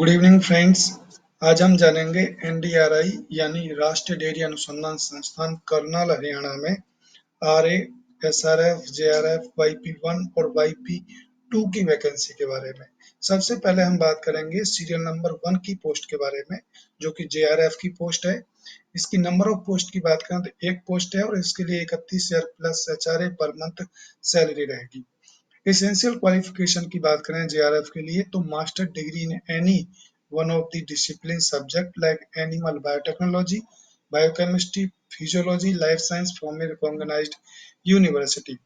Good evening friends. आज हम जानेंगे एनडीआरआई यानी राष्ट्रीय डेयरी अनुसंधान संस्थान करनाल हरियाणा में आरए, एसआरएफ, जेआरएफ, वाईपी 1 और वाईपी 2 की वैकेंसी के बारे में। सबसे पहले हम बात करेंगे सीरियल नंबर 1 की पोस्ट के बारे में, जो कि जेआरएफ की पोस्ट है। इसकी नंबर ऑफ पोस्ट की बात करें तो एक पोस्ट है और इसके लिए 31,000 plus HRA per month salary रहेगी। एसेंशियल क्वालिफिकेशन की बात करें जेआरएफ के लिए तो master degree in any one of the discipline subject like animal biotechnology, biochemistry, physiology, life science from a recognized university.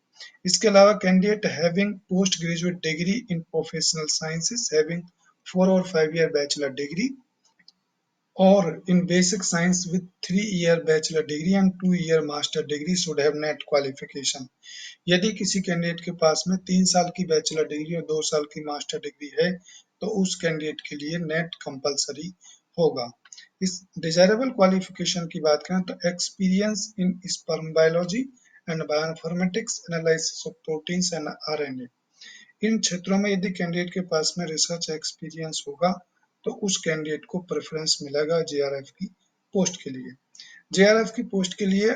इसके अलावा candidate having post graduate degree in professional sciences having 4 और 5 year bachelor degree or in basic science with 3 year bachelor degree and 2 year master degree should have net qualification। यदि किसी candidate के पास में 3 साल की bachelor degree और 2 साल की मास्टर डिग्री है तो उस कैंडिडेट के लिए नेट कंपलसरी होगा। इस डिजायरेबल क्वालिफिकेशन की बात करें तो experience in sperm biology and bioinformatics, analysis of proteins and RNA. इन क्षेत्रों में यदि कैंडिडेट के पास में रिसर्च एक्सपीरियंस होगा तो उस कैंडिडेट को प्रेफरेंस मिलेगा जेआरएफ की पोस्ट के लिए। जेआरएफ की पोस्ट के लिए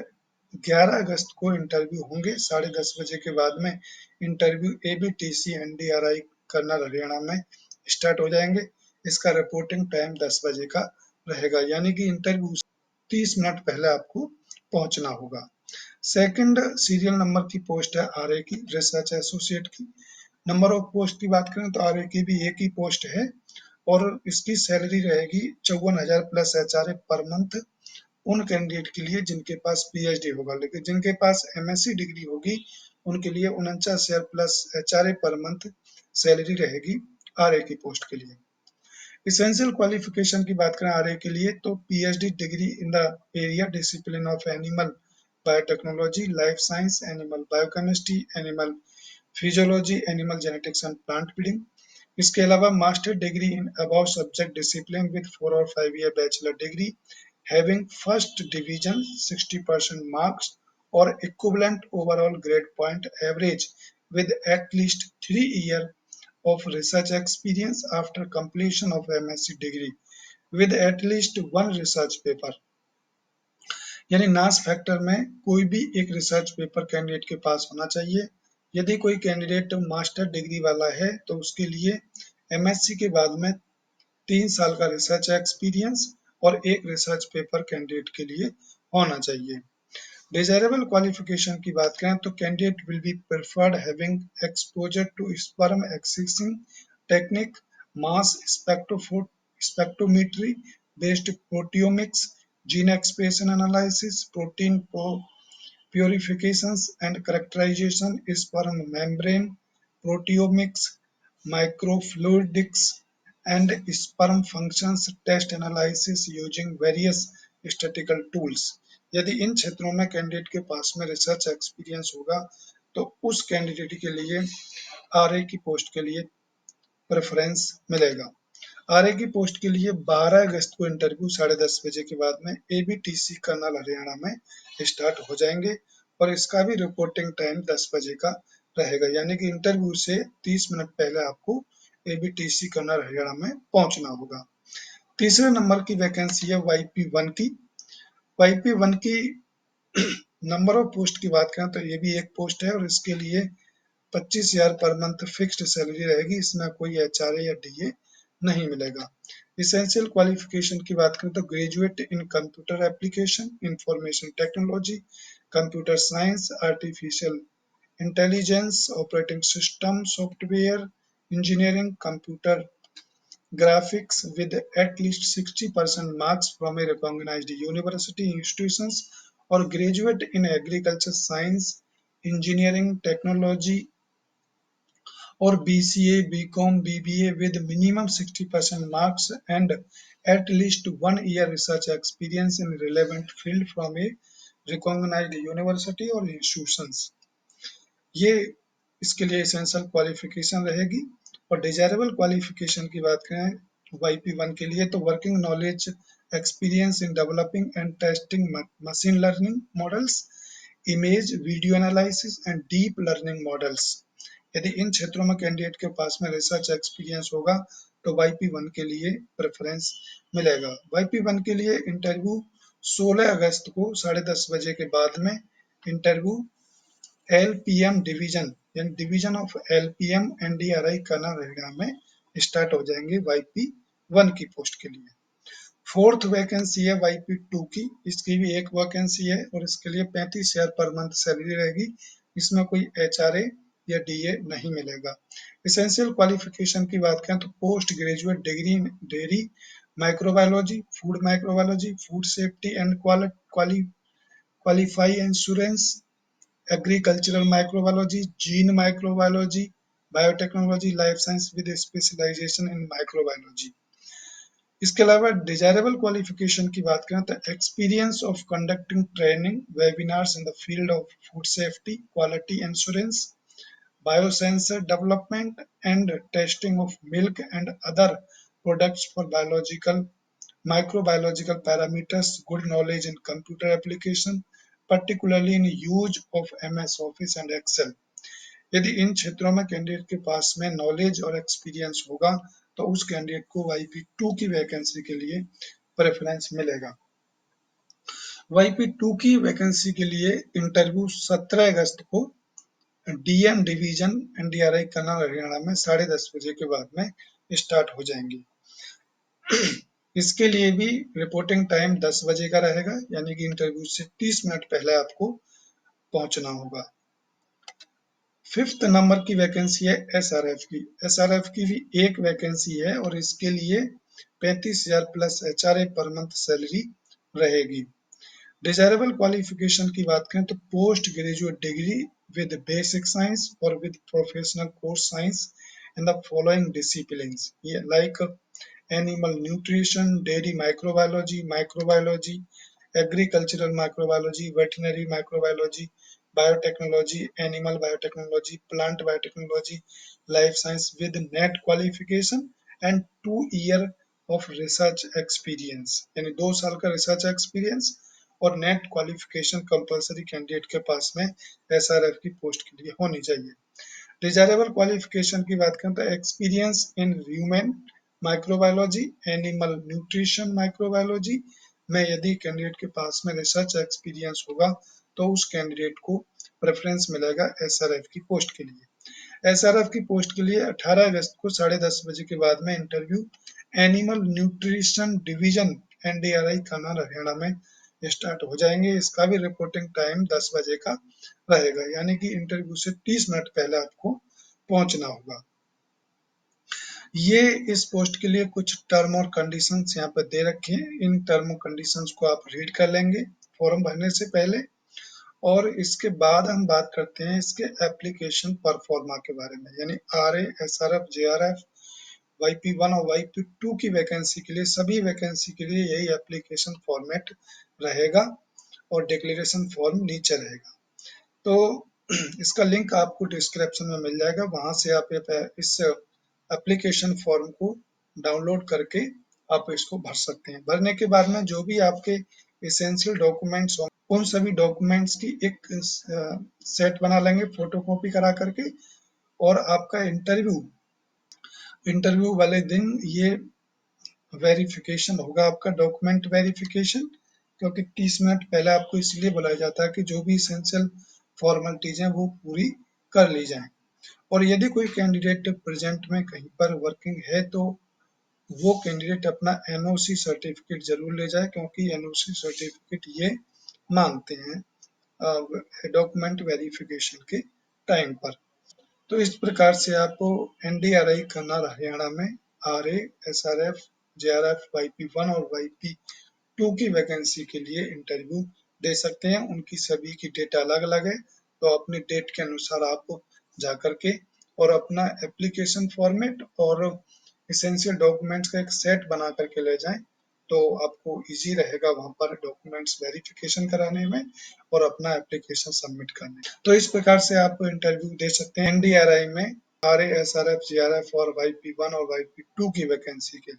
11 अगस्त को इंटरव्यू होंगे। 10:30 बजे के बाद में इंटरव्यू एबीटीसी एनडीआरआई कर्नल हरियाणा में स्टार्ट हो जाएंगे। इसका रिपोर्टिंग टाइम 10 बजे का रहेगा, यानी कि इंटरव्यू 30 मिनट पहले आपको पहुंचना होगा। सेकंड सीरियल नंबर की पोस्ट है आरए की, रिसर्च एसोसिएट की। नंबर ऑफ पोस्ट की बात करें तो आरए की भी एक ही पोस्ट है और इसकी सैलरी रहेगी 54,000 प्लस एचआरए पर मंथ उन कैंडिडेट के लिए जिनके पास पीएचडी होगा। लेकिन जिनके पास एमएससी डिग्री होगी उनके लिए 49,000 plus HRA per month salary रहेगी आरए की पोस्ट के लिए। इसेंशियल क्वालिफिकेशन की बात करें आरए के लिए तो PhD degree in the area discipline of animal biotechnology, life science, animal biochemistry, animal physiology, animal genetics and plant breeding. इसके अलावा master degree in above subject discipline with 4 और 5 year bachelor degree having first division 60% marks और equivalent overall grade point average with at least 3 years of research experience after completion of MSc degree with at least one research paper। यानी नास factor में कोई भी एक research paper candidate के पास होना चाहिए। यदि कोई कैंडिडेट मास्टर डिग्री वाला है तो उसके लिए एमएससी के बाद में 3 साल का रिसर्च एक्सपीरियंस और एक रिसर्च पेपर कैंडिडेट के लिए होना चाहिए। डिजायरेबल क्वालिफिकेशन की बात करें तो candidate will be preferred having exposure to sperm assessing technique, mass spectrometry based proteomics, gene expression analysis, protein purifications and characterization, sperm membrane, proteomics, microfluidics, and sperm functions test analysis using various statistical tools। यदि इन क्षेत्रों में candidate के पास में research experience होगा तो उस candidate के लिए आरए की पोस्ट के लिए प्रेफरेंस मिलेगा। आरए की पोस्ट के लिए 12 अगस्त को इंटरव्यू 10:30 बजे के बाद में एबीटीसी कर्नल हरियाणा में स्टार्ट हो जाएंगे और इसका भी रिपोर्टिंग टाइम 10 बजे का रहेगा, यानी कि इंटरव्यू से 30 मिनट पहले आपको एबीटीसी कर्नल हरियाणा में पहुंचना होगा। तीसरे नंबर की वैकेंसी है वाईपी 1 की। वाईपी 1 की नंबर ऑफ पोस्ट की बात करें तो ये भी एक पोस्ट है और इसके लिए 25,000 पर मंथ फिक्स्ड सैलरी रहेगी। इसमें कोई एचआरए या डीए नहीं मिलेगा। इसेंशियल क्वालिफिकेशन की बात करें तो graduate in computer application, information technology, computer science, artificial intelligence, operating system software engineering, computer graphics with at least 60% marks from a recognized university institutions or graduate in agriculture science, engineering, technology or BCA, BCom, BBA with minimum 60% marks and at least 1 year research experience in relevant field from a recognized university or institutions। ये इसके लिए essential qualification रहेगी। और desirable qualification की बात करें YP 1 के लिए तो working knowledge experience in developing and testing machine learning models, image video analysis and deep learning models. यदि इन क्षेत्रों में कैंडिडेट के पास में रिसर्च एक्सपीरियंस होगा तो YP1 के लिए प्रेफरेंस मिलेगा। YP1 के लिए इंटरव्यू 16 अगस्त को 10:30 बजे के बाद में इंटरव्यू LPM डिवीजन यानी division of LPM NDRI Karnal Haryana में स्टार्ट हो जाएंगे YP1 की पोस्ट के लिए। फोर्थ वैकेंसी है YP2 की, इसकी भी एक वैकेंसी है और इसके लिए 35,000 पर मंथ सैलरी रहेगी। इसमें कोई HRA या DA नहीं मिलेगा। एसेंशियल क्वालिफिकेशन की बात करें तो post graduate degree in dairy microbiology, food safety and qualify insurance, agricultural microbiology, gene microbiology, biotechnology, life science with specialization in microbiology. इसके अलावा डिजायरेबल क्वालिफिकेशन की बात करें तो experience of conducting training webinars in the field of food safety, quality insurance, biosensor development and testing of milk and other products for biological microbiological parameters, good knowledge in computer application, particularly in use of MS Office and Excel। यदि इन क्षेत्रों में candidate के पास में knowledge और experience होगा तो उस candidate को YP2 की वैकेंसी के लिए प्रेफरेंस मिलेगा। YP2 की वैकेंसी के लिए इंटरव्यू 17 अगस्त को DM division NDRI Karnal Haryana में 10:30 बजे के बाद में स्टार्ट हो जाएंगी। इसके लिए भी रिपोर्टिंग टाइम 10 बजे का रहेगा, यानी कि इंटरव्यू से 30 मिनट पहले आपको पहुंचना होगा। फिफ्थ नंबर की वैकेंसी है SRF की। SRF की भी एक वैकेंसी है और इसके लिए 35,000 प्लस HRA पर मंथ सैलरी रहेगी। डिजायरेबल क्वालिफिकेशन की बात करें तो post graduate degree with basic science or with professional course science in the following disciplines like animal nutrition, dairy microbiology, agricultural microbiology, veterinary microbiology, biotechnology, animal biotechnology, plant biotechnology, life science with net qualification and 2 year of research experience, यानी 2 साल का research experience और net qualification compulsory candidate के पास में SRF की post के लिए होनी चाहिए। डिजायरेबल क्वालिफिकेशन की बात करें तो experience in human microbiology, animal nutrition microbiology में यदि कैंडिडेट के पास में रिसर्च एक्सपीरियंस होगा तो उस कैंडिडेट को प्रेफरेंस मिलेगा SRF की पोस्ट के लिए। SRF की पोस्ट के लिए 18 अगस्त को 10:30 बजे के बाद में interview animal nutrition division NDRI Karnal Haryana में स्टार्ट हो जाएंगे। इसका भी रिपोर्टिंग टाइम 10 बजे का रहेगा, यानी कि इंटरव्यू से 30 मिनट पहले आपको पहुंचना होगा। ये इस पोस्ट के लिए कुछ टर्म और कंडीशंस यहाँ पर दे रखे हैं। इन टर्म और कंडीशंस को आप रीड कर लेंगे फॉर्म भरने से पहले, और इसके बाद हम बात करते हैं इसके एप्लीकेशन परफॉर्मा के बारे में, यानी RA, SRF, JRF, YP1 और YP2 की वैकेंसी के लिए, सभी वैकेंसी के लिए यही एप्लीकेशन फॉर्मेट रहेगा और डिक्लेरेशन फॉर्म नीचे रहेगा। तो इसका लिंक आपको डिस्क्रिप्शन में मिल जाएगा, वहां से आप इस एप्लीकेशन फॉर्म को डाउनलोड करके आप इसको भर सकते हैं। भरने के बाद में जो भी आपके एसेंशियल डॉक्यूमेंट्स हों, उन सभी डॉक्यूमेंट्स की एक सेट बना लेंगे फोटोकॉपी करा करके, और आपका इंटरव्यू वाले दिन ये वेरिफिकेशन होगा, आपका डॉक्यूमेंट वेरिफिकेशन, क्योंकि 30 मिनट पहले आपको इसलिए बुलाया जाता है कि जो भी इसेंशियल फॉर्मेलिटीज हैं वो पूरी कर ली जाएं। और यदि कोई कैंडिडेट प्रेजेंट में कहीं पर वर्किंग है तो वो कैंडिडेट अपना NOC सर्टिफिकेट जरूर ले जाए, क्योंकि NOC सर्टिफिकेट ये मांगते हैं डॉक्यूमेंट वेरिफिकेशन के टाइम पर। तो इस प्रकार से आप NDRI कर्नल हरियाणा में RA, SRF, JRF, YP1 और YP2 की वैकेंसी के लिए इंटरव्यू दे सकते हैं। उनकी सभी की डेट अलग अलग है, तो अपनी डेट के अनुसार आप जा करके और अपना एप्लीकेशन फॉर्मेट और इसेंशियल डॉक्यूमेंट्स का एक सेट बना करके ले जाएं, तो आपको इजी रहेगा वहां पर डॉक्यूमेंट्स वेरिफिकेशन कराने में और अपना एप्लीकेशन सबमिट करने में। तो इस प्रकार से आप इंटरव्यू दे सकते हैं NDRI में RA, SRF, JRF और YP1 और YP2 की वैकेंसी के लिए।